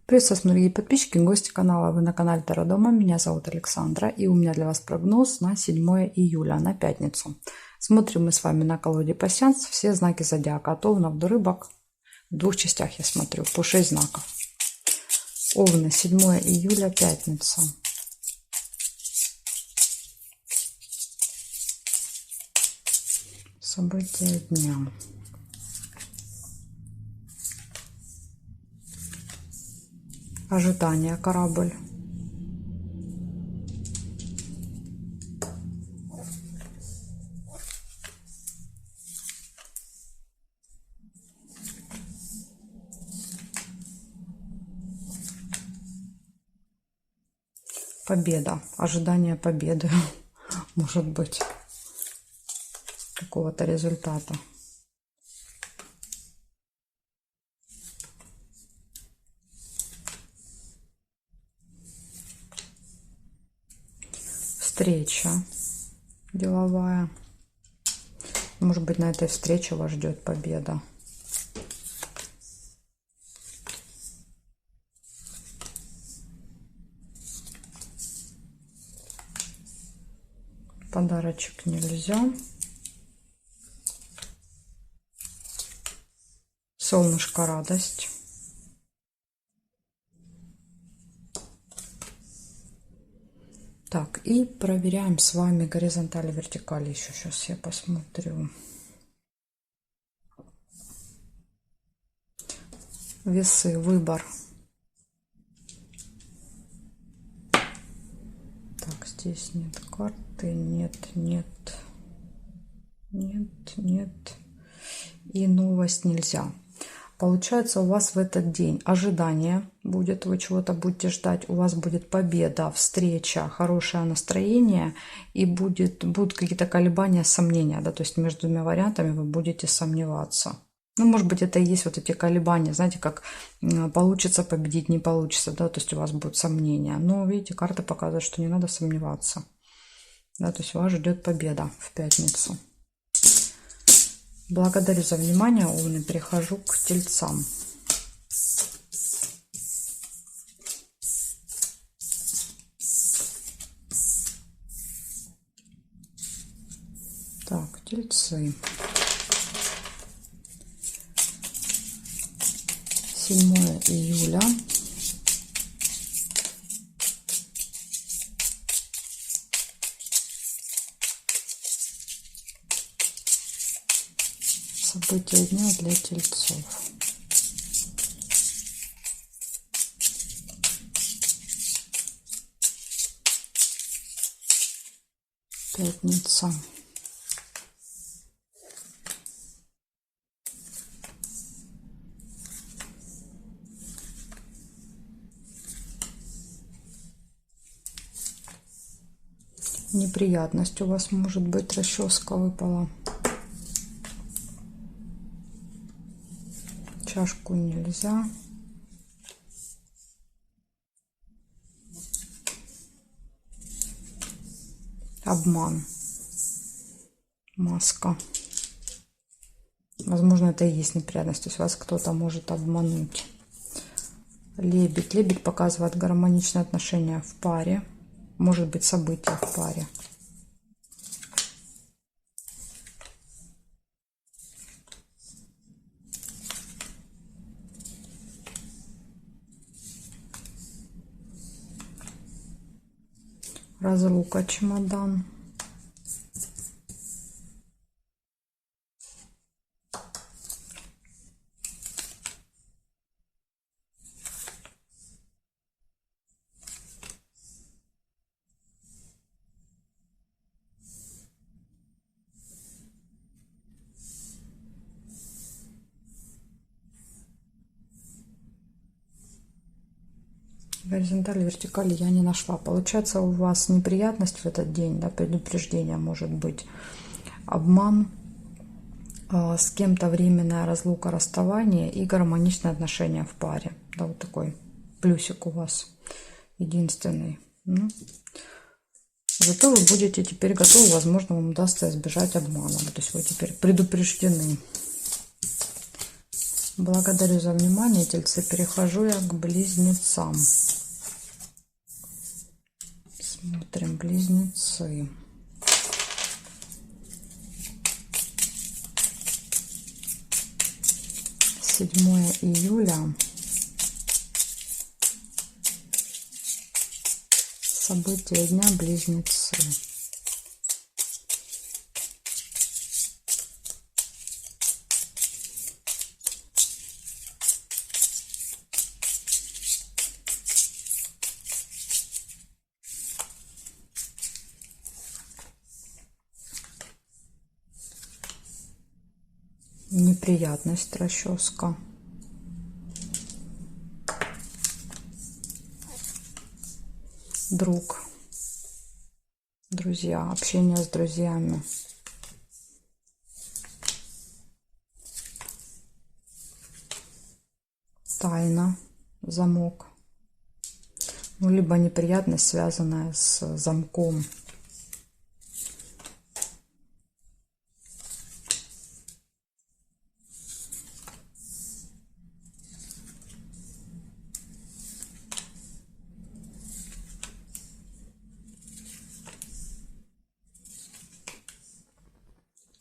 Приветствую вас, дорогие подписчики, гости канала. Вы на канале Таро Дома. Меня зовут Александра. И у меня для вас прогноз на 7 июля, на пятницу. Смотрим мы с вами на колоде пасьянс все знаки зодиака. От овнов до рыбок. В двух частях я смотрю, по 6 знаков. Овны, 7 июля, пятница. События дня. Ожидание, корабль. Победа, ожидание победы, может быть, какого-то результата. Встреча деловая. Может быть, на этой встрече вас ждет победа. Подарочек нельзя. Солнышко, радость. Так, и проверяем с вами горизонтали, вертикали. Еще сейчас я посмотрю. Весы, выбор. Так, здесь нет карты, нет. И новость нельзя. Получается, у вас в этот день ожидание будет, вы чего-то будете ждать, у вас будет победа, встреча, хорошее настроение, и будут какие-то колебания, сомнения, да, то есть между двумя вариантами вы будете сомневаться. Ну, может быть, это и есть вот эти колебания, знаете, как получится победить, не получится, да, то есть у вас будут сомнения. Но, видите, карта показывает, что не надо сомневаться, да, то есть вас ждет победа в пятницу. Благодарю за внимание, Овны. Перехожу к тельцам. Так, тельцы. 7 июля. События дня для тельцов. Пятница. Неприятность у вас может быть, расческа выпала. Чашку нельзя. Обман. Маска. Возможно, это и есть неприятность. То есть вас кто-то может обмануть. Лебедь. Лебедь показывает гармоничные отношения в паре. Может быть, события в паре. Разлука, чемодан. Горизонтали, вертикали я не нашла. Получается, у вас неприятность в этот день, да, предупреждение может быть, обман, с кем-то временная разлука, расставание и гармоничные отношения в паре. Да, вот такой плюсик у вас единственный. Ну, зато вы будете теперь готовы, возможно, вам удастся избежать обмана. То есть вы теперь предупреждены. Благодарю за внимание, тельцы. Перехожу я к близнецам. Смотрим близнецы. 7 июля. События дня близнецы. Неприятность, расческа. Друг. Друзья. Общение с друзьями. Тайна. Замок. Ну, либо неприятность, связанная с замком.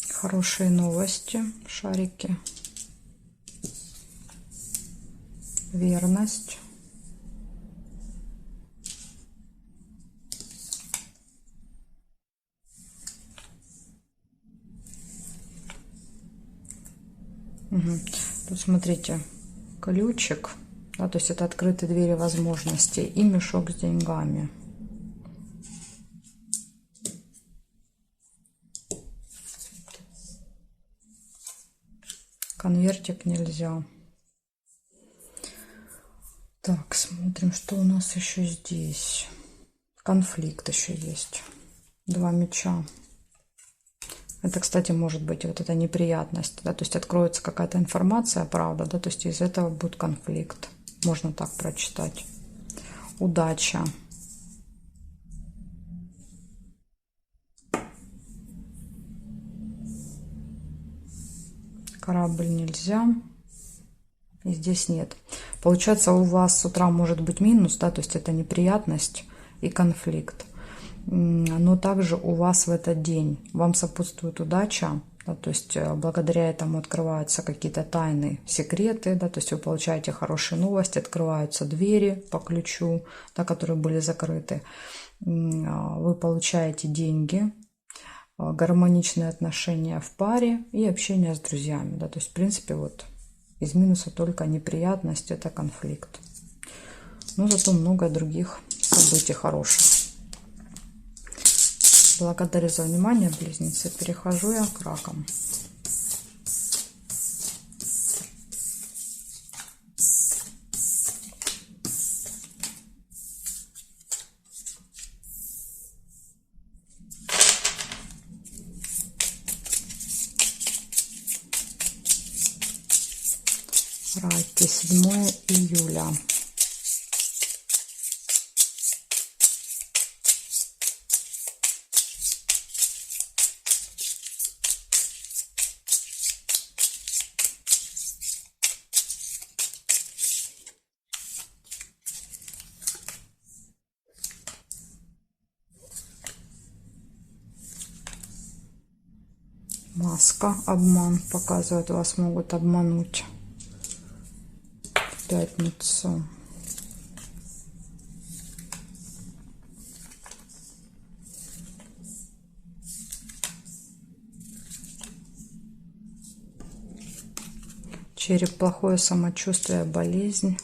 Хорошие новости, шарики. Верность. Угу. Тут смотрите, ключик, да, то есть это открытые двери возможностей, и мешок с деньгами. Конвертик нельзя. Так, смотрим, что у нас еще здесь. Конфликт еще есть. 2 меча. Это, кстати, может быть вот эта неприятность, да, то есть откроется какая-то информация, правда, да, то есть из этого будет конфликт. Можно так прочитать. Удача. Корабль нельзя. И здесь нет. Получается, у вас с утра может быть минус, да, то есть это неприятность и конфликт. Но также у вас в этот день вам сопутствует удача, да, то есть благодаря этому открываются какие-то тайны, секреты, да, то есть вы получаете хорошие новости, открываются двери по ключу, да, которые были закрыты. Вы получаете деньги, гармоничные отношения в паре и общение с друзьями, да, то есть в принципе вот из минуса только неприятность, это конфликт. Но зато много других событий хороших. Благодарю за внимание, близнецы. Перехожу я к ракам. Раки, 7 июля. Маска, обман, показывает, вас могут обмануть в пятницу. Череп, плохое самочувствие, болезнь.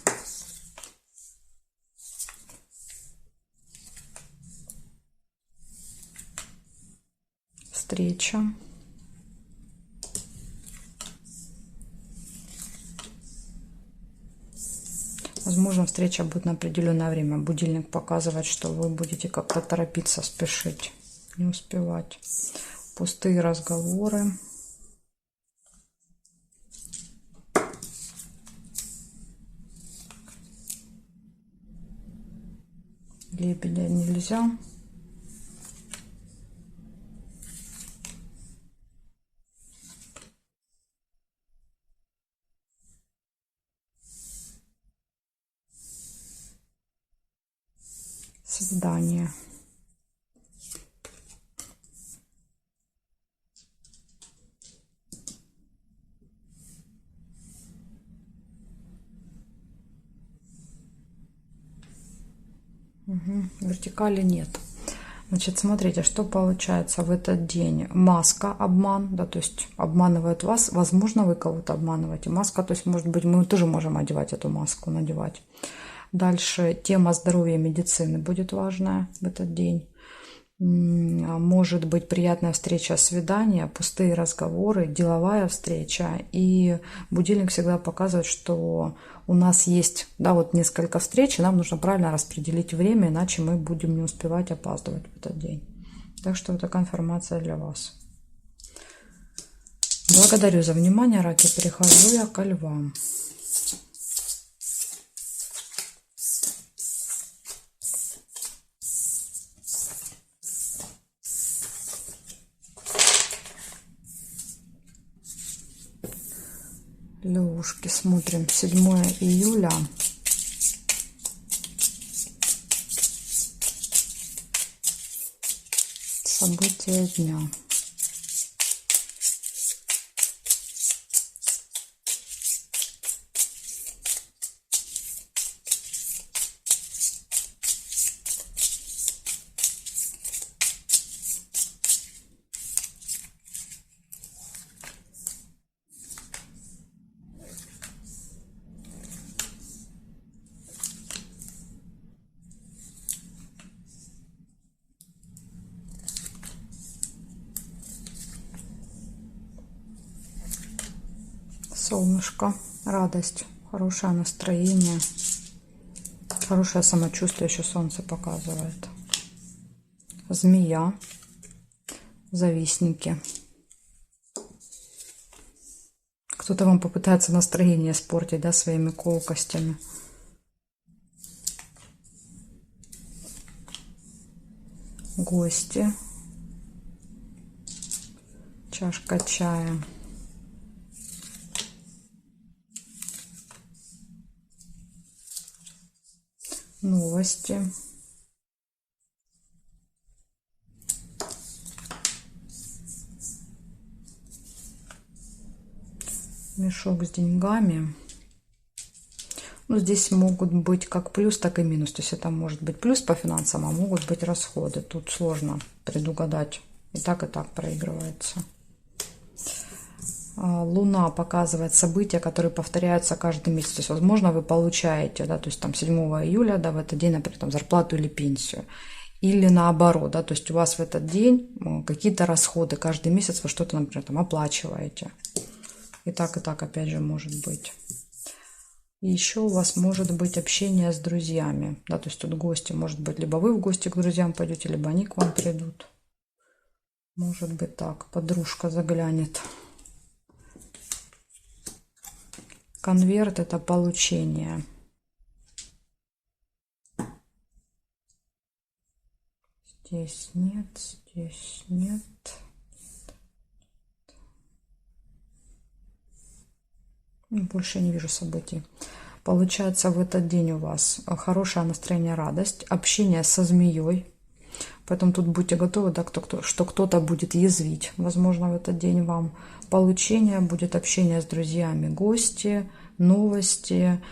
Встреча. Возможно, встреча будет на определенное время. Будильник показывает, что вы будете как-то торопиться, спешить, не успевать. Пустые разговоры. Лебедя нельзя. Свидание. Угу. Вертикали нет. Значит, смотрите, что получается в этот день. Маска, обман, да, то есть обманывают вас. Возможно, вы кого-то обманываете. Маска, то есть, может быть, мы тоже можем одевать эту маску, надевать. Дальше тема здоровья и медицины будет важная в этот день. Может быть приятная встреча, свидание, пустые разговоры, деловая встреча. И будильник всегда показывает, что у нас есть, да, вот несколько встреч, и нам нужно правильно распределить время, иначе мы будем не успевать, опаздывать в этот день. Так что вот такая информация для вас. Благодарю за внимание, раки. Перехожу я ко львам. Левушки, смотрим 7 июля. События дня. Солнышко, радость, хорошее настроение, хорошее самочувствие, еще солнце показывает. Змея, завистники. Кто-то вам попытается настроение испортить, да, своими колкостями. Гости, чашка чая. Новости. Мешок с деньгами. Ну, здесь могут быть как плюс, так и минус. То есть это может быть плюс по финансам, а могут быть расходы. Тут сложно предугадать. И так проигрывается. Луна показывает события, которые повторяются каждый месяц. То есть, возможно, вы получаете, да, то есть там 7 июля, да, в этот день, например, там, зарплату или пенсию. Или наоборот, да, то есть у вас в этот день какие-то расходы каждый месяц, вы что-то, например, там оплачиваете. И так опять же может быть. И еще у вас может быть общение с друзьями, да, то есть тут гости, может быть, либо вы в гости к друзьям пойдете, либо они к вам придут. Может быть так, подружка заглянет. Конверт – это получение. Здесь нет, здесь нет. Больше не вижу событий. Получается, в этот день у вас хорошее настроение, радость, общение со змеей. Поэтому тут будьте готовы, да, что кто-то будет язвить. Возможно, в этот день вам получение, будет общение с друзьями, гости, новости,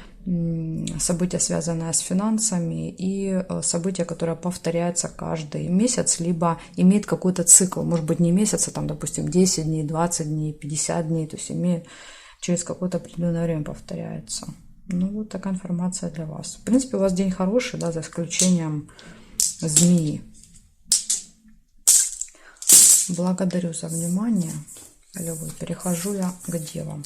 события, связанные с финансами, и события, которые повторяются каждый месяц, либо имеет какой-то цикл. Может быть, не месяц, а там, допустим, 10 дней, 20 дней, 50 дней. То есть имеет через какое-то определенное время повторяется. Ну, вот такая информация для вас. В принципе, у вас день хороший, да, за исключением змеи. Благодарю за внимание, львы. Перехожу я к девам.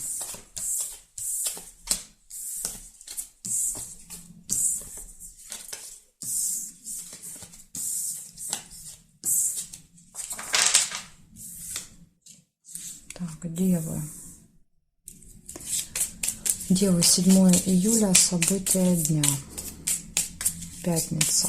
Так, девы. Девы, 7 июля, события дня. Пятница.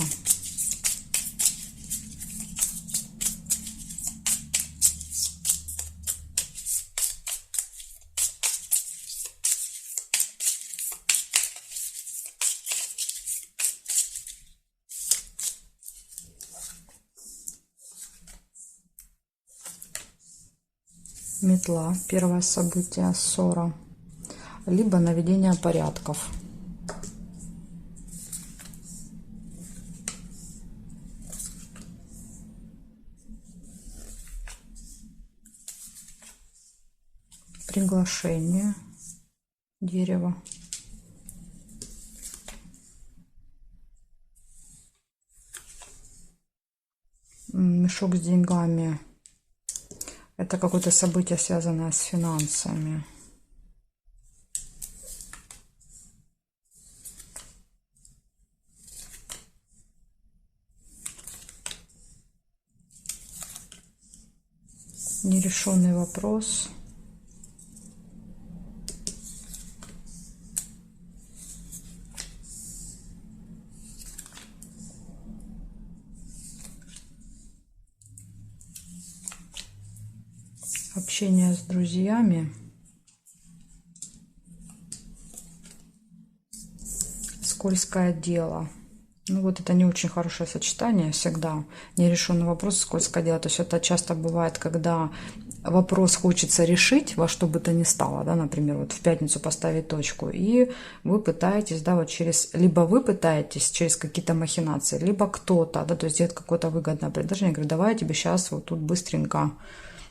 Метла, первое событие, ссора, либо наведение порядков. Приглашение, дерево. Мешок с деньгами. Это какое-то событие, связанное с финансами. Нерешенный вопрос. Общение с друзьями. Скользкое дело. Ну вот это не очень хорошее сочетание всегда. Нерешенный вопрос, скользкое дело. То есть это часто бывает, когда вопрос хочется решить во что бы то ни стало, да, например, вот в пятницу поставить точку, и вы пытаетесь, да, вот через, либо вы пытаетесь через какие-то махинации, либо кто-то, да, то есть делает какое-то выгодное предложение, говорит, давай я тебе сейчас вот тут быстренько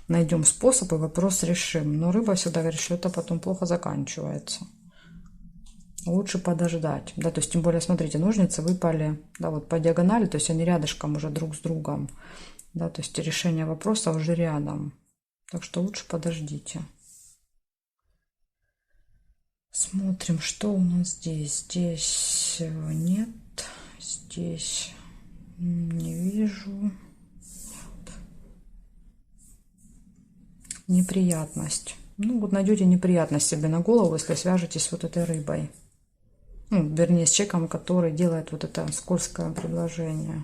найдем способ и вопрос решим. Но рыба всегда говорит, что это потом плохо заканчивается. Лучше подождать, да, то есть тем более, смотрите, ножницы выпали, да, вот по диагонали, то есть они рядышком уже друг с другом, да, то есть решение вопроса уже рядом, так что лучше подождите. Смотрим, что у нас здесь. Здесь нет, здесь не вижу. Неприятность. Ну вот найдете неприятность себе на голову, если свяжетесь с вот этой рыбой. Ну, вернее, с человеком, который делает вот это скользкое предложение.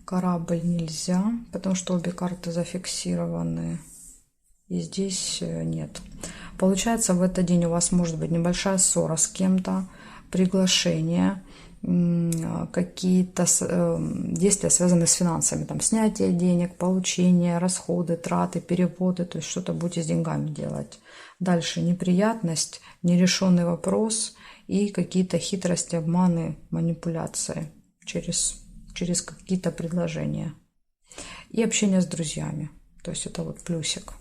Корабль нельзя, потому что обе карты зафиксированы. И здесь нет. Получается, в этот день у вас может быть небольшая ссора с кем-то, приглашение, какие-то действия, связанные с финансами, там снятие денег, получение, расходы, траты, переводы, то есть что-то будете с деньгами делать. Дальше неприятность, нерешенный вопрос и какие-то хитрости, обманы, манипуляции через какие-то предложения. И общение с друзьями, то есть это вот плюсик.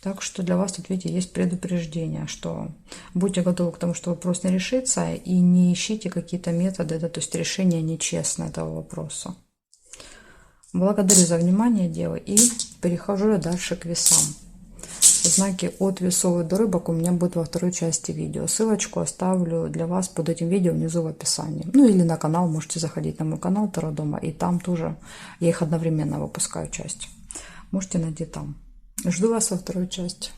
Так что для вас тут, видите, есть предупреждение, что будьте готовы к тому, что вопрос не решится, и не ищите какие-то методы, да, то есть решение нечестное этого вопроса. Благодарю за внимание, девы, и перехожу я дальше к весам. Знаки от весов до рыбок у меня будут во второй части видео. Ссылочку оставлю для вас под этим видео внизу в описании. Ну или на канал, можете заходить на мой канал Таро Дома, и там тоже я их одновременно выпускаю часть. Можете найти там. Жду вас во второй части.